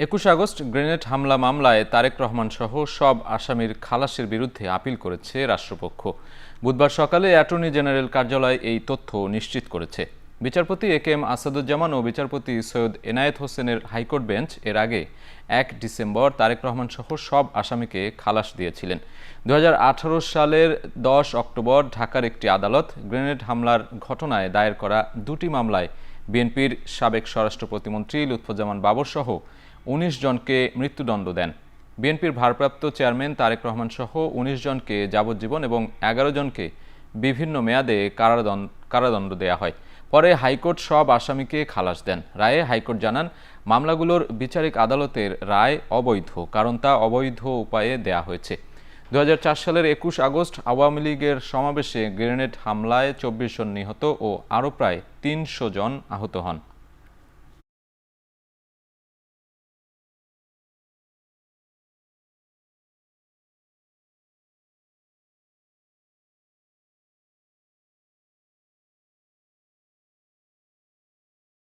২১ August grenade হামলা মামলায় তারেক রহমান সহ সব আসামির খালাসের বিরুদ্ধে আপিল করেছে রাষ্ট্রপক্ষ। বুধবার সকালে অ্যাটর্নি জেনারেল কার্যালয় এই তথ্য নিশ্চিত করেছে। বিচারপতি এ কে এম আসাদুজ্জামান ও বিচারপতি সৈয়দ এনায়েত হোসেনের হাইকোর্ট বেঞ্চ এর আগে ১ ডিসেম্বর তারেক রহমান সহ সব আসামিকে খালাস দিয়েছিলেন। ২০১৮ সালের ১০ অক্টোবর ঢাকার একটি আদালত গ্রেনেড হামলার ঘটনায় দায়ের করা দুটি মামলায় বিএনপির সাবেক স্বরাষ্ট্র প্রতিমন্ত্রী লুৎফুজ্জামান বাবর সহ ১৯ জনকে মৃত্যুদণ্ড দেন। বিএনপির ভারপ্রাপ্ত চেয়ারম্যান তারেক রহমান সহ ১৯ জনকে যাবজ্জীবন এবং ১১ জনকে বিভিন্ন মেয়াদে কারাদণ্ড দেয়া হয়। পরে হাইকোর্ট সব আসামিকে খালাস দেন। রায়ে হাইকোর্ট জানান, মামলাগুলোর বিচারিক আদালতের রায় অবৈধ, কারণ তা অবৈধ উপায়ে দেয়া হয়েছে। ২০০৪ সালের ২১ আগস্ট আওয়ামী লীগের সমাবেশে গ্রেনেড হামলায় ২৪ জন নিহত ও আরও প্রায় ৩০০ জন আহত হন।